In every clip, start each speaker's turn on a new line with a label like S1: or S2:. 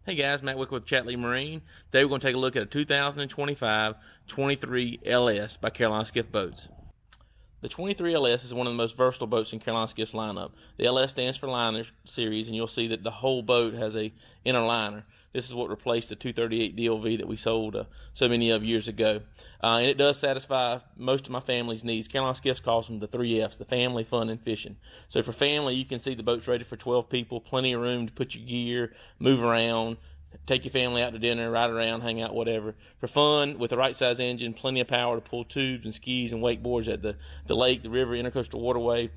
S1: Hey guys, Matt Wick with Chatley Marine. Today we're going to take a look at a 2025 23 LS by Carolina Skiff Boats. The 23 LS is one of the most versatile boats in Carolina Skiff's lineup. The LS stands for liner series, and you'll see that the whole boat has a inner liner. This is what replaced the 238 DLV that we sold so many of years ago. And it does satisfy most of my family's needs. Carolina Skiffs calls them the 3Fs, the family, fun, and fishing. So for family, you can see the boat's rated for 12 people, plenty of room to put your gear, move around, take your family out to dinner, ride around, hang out, whatever. For fun, with the right size engine, plenty of power to pull tubes and skis and wakeboards at the lake, the river, intercoastal waterway.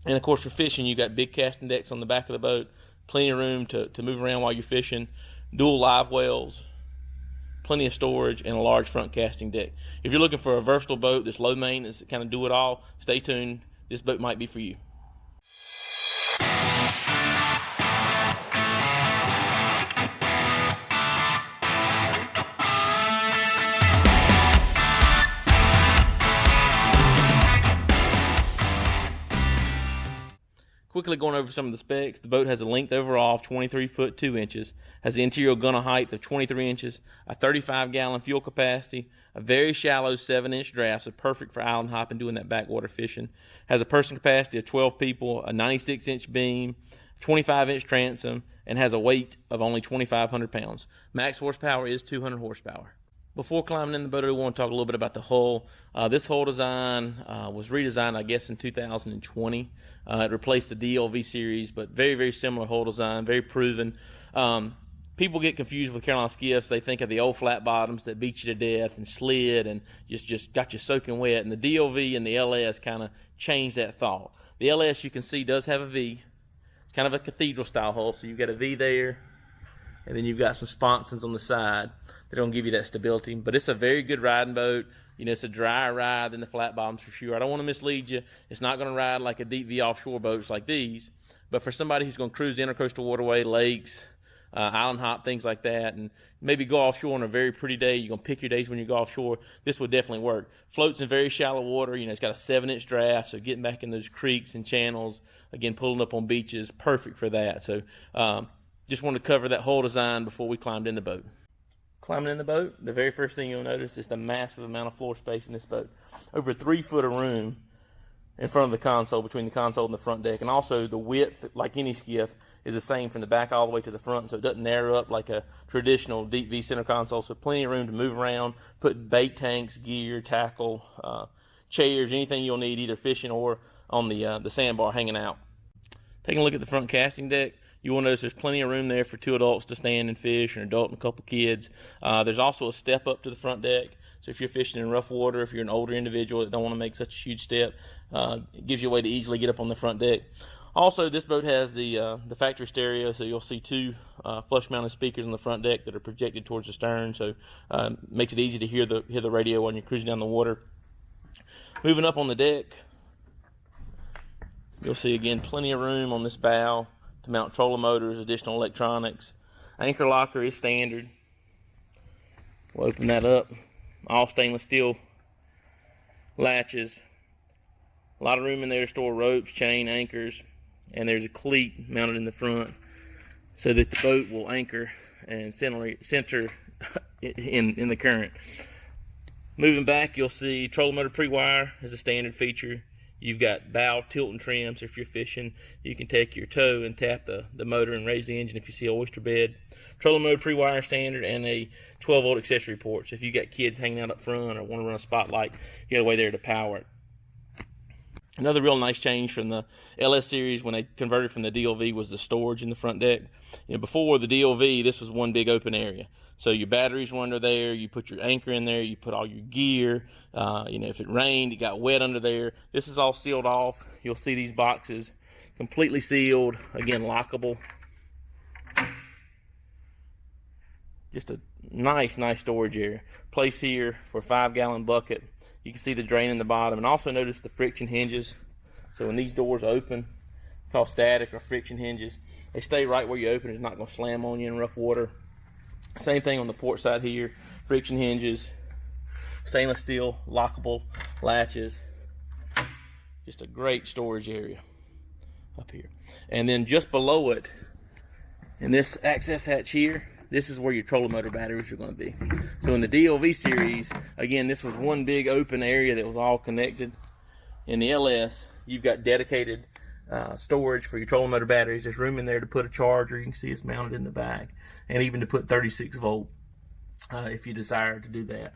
S1: And of course for fishing, you got big casting decks on the back of the boat, plenty of room to move around while you're fishing, dual live wells, plenty of storage, and a large front casting deck. If you're looking for a versatile boat that's low maintenance, kind of do it all, stay tuned. This boat might be for you. Quickly going over some of the specs. The boat has a length overall of 23 foot 2 inches, has an interior gunnel height of 23 inches, a 35-gallon fuel capacity, a very shallow 7-inch draft, so perfect for island hopping, doing that backwater fishing. Has a person capacity of 12 people, a 96-inch beam, 25-inch transom, and has a weight of only 2,500 pounds. Max horsepower is 200 horsepower. Before climbing in the boat, I want to talk a little bit about the hull. This hull design was redesigned, I guess, in 2020. It replaced the DLV series, but very, very similar hull design, very proven. People get confused with Carolina Skiffs. They think of the old flat bottoms that beat you to death and slid and just got you soaking wet. And the DLV and the LS kind of changed that thought. The LS, you can see, does have a V. It's kind of a cathedral-style hull, so you've got a V there. And then you've got some sponsons on the side that don't give you that stability. But it's a very good riding boat. You know, it's a drier ride than the flat bottoms for sure. I don't want to mislead you. It's not going to ride like a deep V offshore boats like these. But for somebody who's going to cruise the intercoastal waterway, lakes, island hop, things like that, and maybe go offshore on a very pretty day, you're going to pick your days when you go offshore, this would definitely work. Floats in very shallow water. You know, it's got a 7-inch draft, so getting back in those creeks and channels, again, pulling up on beaches, perfect for that. So, just wanted to cover that whole design before we climbed in the boat. Climbing in the boat, the very first thing you'll notice is the massive amount of floor space in this boat. Over 3 foot of room in front of the console, between the console and the front deck. And also the width, like any skiff, is the same from the back all the way to the front, so it doesn't narrow up like a traditional deep V center console. So plenty of room to move around, put bait tanks, gear, tackle, chairs, anything you'll need, either fishing or on the sandbar hanging out. Taking a look at the front casting deck, you will notice there's plenty of room there for 2 adults to stand and fish, an adult and a couple kids. There's also a step up to the front deck. So if you're fishing in rough water, if you're an older individual that don't want to make such a huge step, it gives you a way to easily get up on the front deck. Also, this boat has the factory stereo, so you'll see 2 flush-mounted speakers on the front deck that are projected towards the stern. So makes it easy to hear the radio when you're cruising down the water. Moving up on the deck, you'll see again plenty of room on this bow to mount trolling motors, additional electronics. Anchor locker is standard. We'll open that up. All stainless steel latches. A lot of room in there to store ropes, chain, anchors, and there's a cleat mounted in the front so that the boat will anchor and center in the current. Moving back, you'll see trolling motor pre-wire is a standard feature. You've got bow tilt and trim, so if you're fishing, you can take your toe and tap the motor and raise the engine if you see an oyster bed. Trolling motor pre-wire standard, and a 12-volt accessory port. So if you got kids hanging out up front or want to run a spotlight, you got a way there to power it. Another real nice change from the LS series when they converted from the DLV was the storage in the front deck. You know, before the DLV, this was one big open area. So your batteries were under there, you put your anchor in there, you put all your gear. You know, if it rained, it got wet under there. This is all sealed off. You'll see these boxes completely sealed, again, lockable. Just a nice storage area. Place here for a 5-gallon bucket. You can see the drain in the bottom, and also notice the friction hinges. So when these doors open, called static or friction hinges, they stay right where you open it. It's not going to slam on you in rough water. Same thing on the port side here. Friction hinges, stainless steel, lockable latches. Just a great storage area up here. And then just below it, in this access hatch here, this is where your trolling motor batteries are going to be. So in the DLV series, again, this was one big open area that was all connected. In the LS, you've got dedicated storage for your trolling motor batteries. There's room in there to put a charger. You can see it's mounted in the back, and even to put 36 volt if you desire to do that.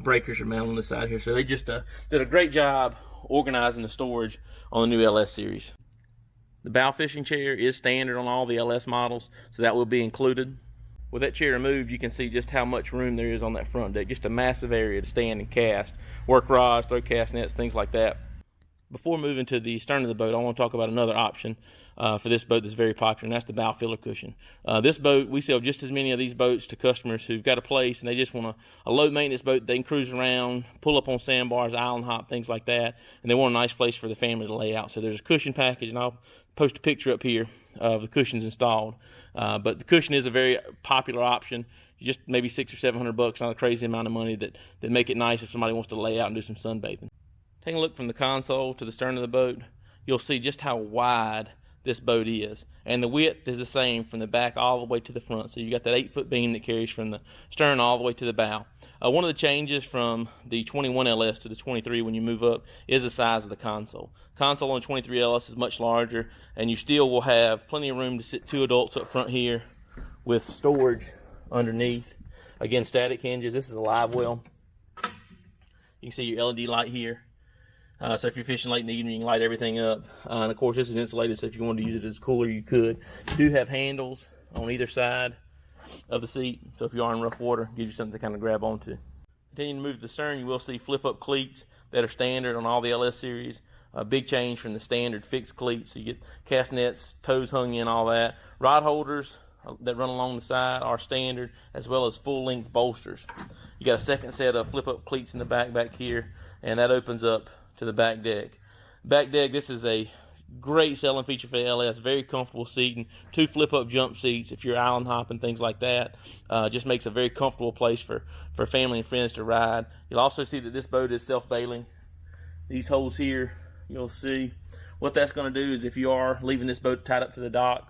S1: Breakers are mounted on the side here. So they just did a great job organizing the storage on the new LS series. The bow fishing chair is standard on all the LS models, so that will be included. With that chair removed, you can see just how much room there is on that front deck. Just a massive area to stand and cast, work rods, throw cast nets, things like that. Before moving to the stern of the boat, I want to talk about another option for this boat that's very popular, and that's the bow filler cushion. This boat, we sell just as many of these boats to customers who've got a place and they just want a low maintenance boat they can cruise around, pull up on sandbars, island hop, things like that, and they want a nice place for the family to lay out. So there's a cushion package, and I'll post a picture up here of the cushions installed. But the cushion is a very popular option. Just maybe $600 or $700, not a crazy amount of money that make it nice if somebody wants to lay out and do some sunbathing. Taking a look from the console to the stern of the boat, you'll see just how wide this boat is. And the width is the same from the back all the way to the front. So you got that 8-foot beam that carries from the stern all the way to the bow. One of the changes from the 21 LS to the 23 when you move up is the size of the console. Console on 23 LS is much larger, and you still will have plenty of room to sit 2 adults up front here with storage underneath. Again, static hinges. This is a live well. You can see your LED light here. So if you're fishing late in the evening, you can light everything up. And of course, this is insulated, so if you wanted to use it as a cooler, you could. You do have handles on either side of the seat, so if you are in rough water, it gives you something to kind of grab onto. Continuing to move to the stern, you will see flip-up cleats that are standard on all the LS series. A big change from the standard fixed cleats, so you get cast nets, toes hung in, all that. Rod holders that run along the side are standard, as well as full-length bolsters. You got a second set of flip-up cleats in the back here, and that opens up to the back deck. Back deck, this is a great selling feature for the LS. Very comfortable seating. 2 flip-up jump seats if you're island hopping, things like that. Just makes a very comfortable place for family and friends to ride. You'll also see that this boat is self-bailing. These holes here, you'll see. What that's going to do is if you are leaving this boat tied up to the dock,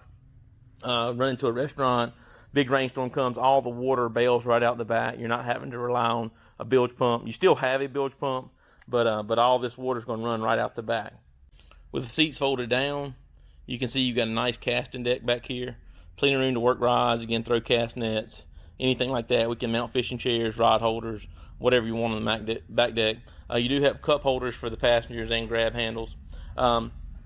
S1: running to a restaurant, big rainstorm comes, all the water bails right out the back. You're not having to rely on a bilge pump. You still have a bilge pump, but all this water is going to run right out the back. With the seats folded down, you can see you've got a nice casting deck back here. Plenty of room to work rods, again, throw cast nets, anything like that. We can mount fishing chairs, rod holders, whatever you want on the back deck. You do have cup holders for the passengers and grab handles.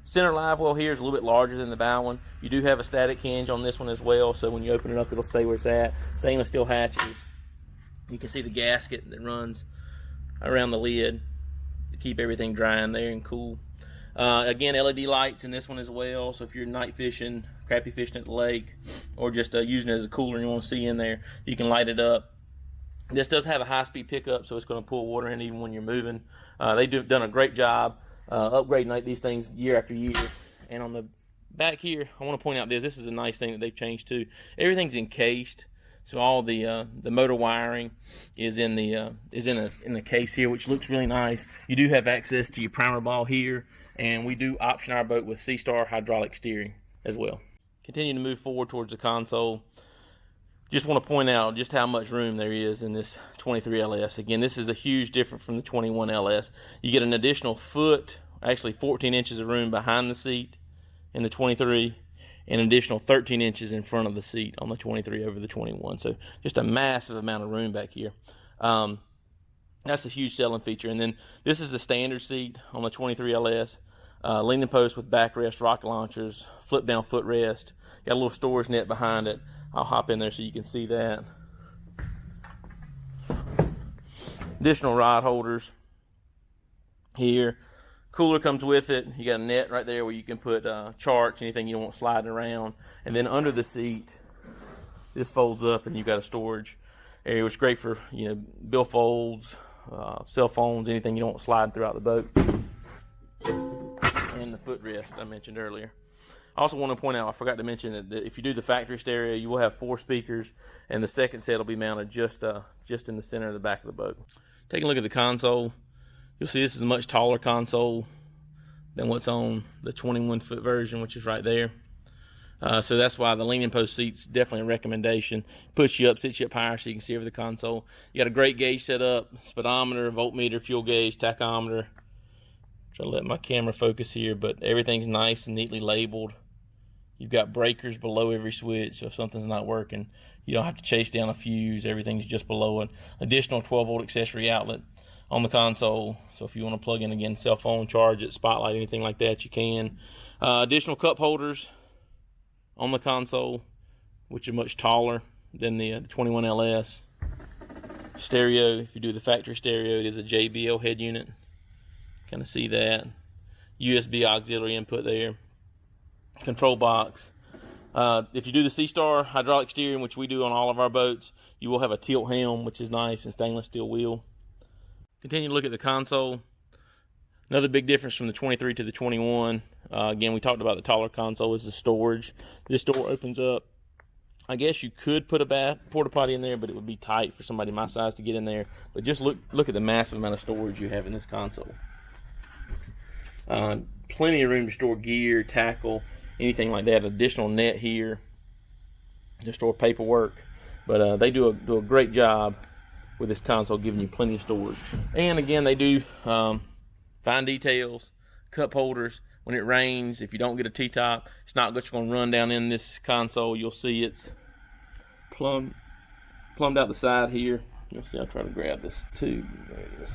S1: Center live well here is a little bit larger than the bow one. You do have a static hinge on this one as well, so when you open it up, it'll stay where it's at. Stainless steel hatches. You can see the gasket that runs around the lid to keep everything dry in there and cool. Again, LED lights in this one as well, so if you're night fishing, crappie fishing at the lake, or just using it as a cooler and you want to see in there, you can light it up. This does have a high-speed pickup, so it's going to pull water in even when you're moving. They've done a great job upgrading these things year after year. And on the back here, I want to point out this is a nice thing that they've changed too. Everything's encased. So all the motor wiring is in the case here, which looks really nice. You do have access to your primer ball here, and we do option our boat with C-Star hydraulic steering as well. Continuing to move forward towards the console, just want to point out just how much room there is in this 23 LS. Again, this is a huge difference from the 21 LS. You get an additional foot, actually 14 inches of room behind the seat in the 23. An additional 13 inches in front of the seat on the 23 over the 21. So just a massive amount of room back here. That's a huge selling feature. And then this is the standard seat on the 23 LS. Leaning post with backrest, rocket launchers, flip down footrest. Got a little storage net behind it. I'll hop in there so you can see that. Additional rod holders here. Cooler comes with it. You got a net right there where you can put charts, anything you don't want sliding around. And then under the seat, this folds up and you've got a storage area, which is great for, billfolds, cell phones, anything you don't want sliding throughout the boat. And the footrest I mentioned earlier. I also want to point out, I forgot to mention that if you do the factory stereo, you will have 4 speakers, and the second set will be mounted just in the center of the back of the boat. Taking a look at the console, you'll see this is a much taller console than what's on the 21-foot version, which is right there. So that's why the leaning post seat's definitely a recommendation. Push you up, sits you up higher so you can see over the console. You got a great gauge set up, speedometer, voltmeter, fuel gauge, tachometer. Try to let my camera focus here, but everything's nice and neatly labeled. You've got breakers below every switch, so if something's not working, you don't have to chase down a fuse. Everything's just below it. Additional 12-volt accessory outlet on the console, so if you want to plug in, again, cell phone, charge it, spotlight, anything like that, you can. Additional cup holders on the console, which are much taller than the 21 LS. Stereo, if you do the factory stereo, it is a JBL head unit. Kind of see that. USB auxiliary input there. Control box. If you do the C-Star hydraulic steering, which we do on all of our boats, you will have a tilt helm, which is nice, and stainless steel wheel. Continue to look at the console. Another big difference from the 23 to the 21, again, we talked about the taller console, is the storage. This door opens up. I guess you could put a porta potty in there, but it would be tight for somebody my size to get in there. But just look at the massive amount of storage you have in this console. Plenty of room to store gear, tackle, anything like that. Additional net here to store paperwork. But they do a great job with this console, giving you plenty of storage. And again, they do fine details, cup holders. When it rains, if you don't get a T-top, it's not just going to run down in this console. You'll see it's plumbed out the side here. You'll see, I'll try to grab this too. There it is.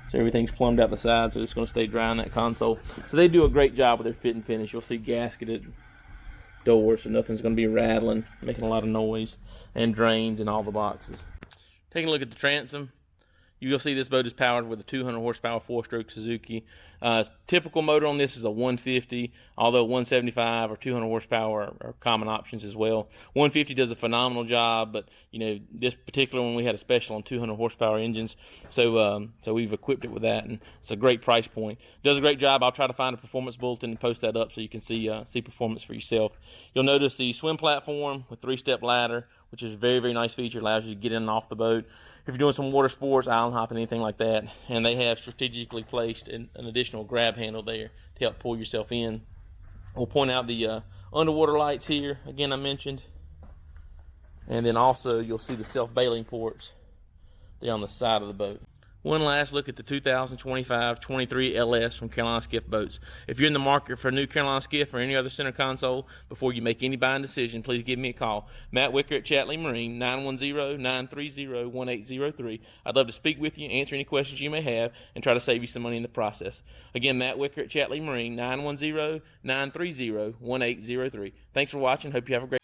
S1: So everything's plumbed out the side, so it's going to stay dry in that console. So they do a great job with their fit and finish. You'll see gasketed doors, so nothing's going to be rattling, making a lot of noise, and drains in all the boxes. Taking a look at the transom, you'll see this boat is powered with a 200 horsepower 4-stroke Suzuki. Typical motor on this is a 150, although 175 or 200 horsepower are common options as well. 150 does a phenomenal job, but you know, this particular one we had a special on 200 horsepower engines, so we've equipped it with that, and it's a great price point. Does a great job. I'll try to find a performance bulletin and post that up so you can see performance for yourself. You'll notice the swim platform with 3-step ladder, which is a very, very nice feature. Allows you to get in and off the boat if you're doing some water sports, island hopping, anything like that. And they have strategically placed an additional grab handle there to help pull yourself in. We'll point out the underwater lights here, again, I mentioned. And then also you'll see the self-bailing ports there on the side of the boat. One last look at the 2025-23 LS from Carolina Skiff Boats. If you're in the market for a new Carolina Skiff or any other center console, before you make any buying decision, please give me a call. Matt Wicker at Chatley Marine, 910-930-1803. I'd love to speak with you, answer any questions you may have, and try to save you some money in the process. Again, Matt Wicker at Chatley Marine, 910-930-1803. Thanks for watching. Hope you have a great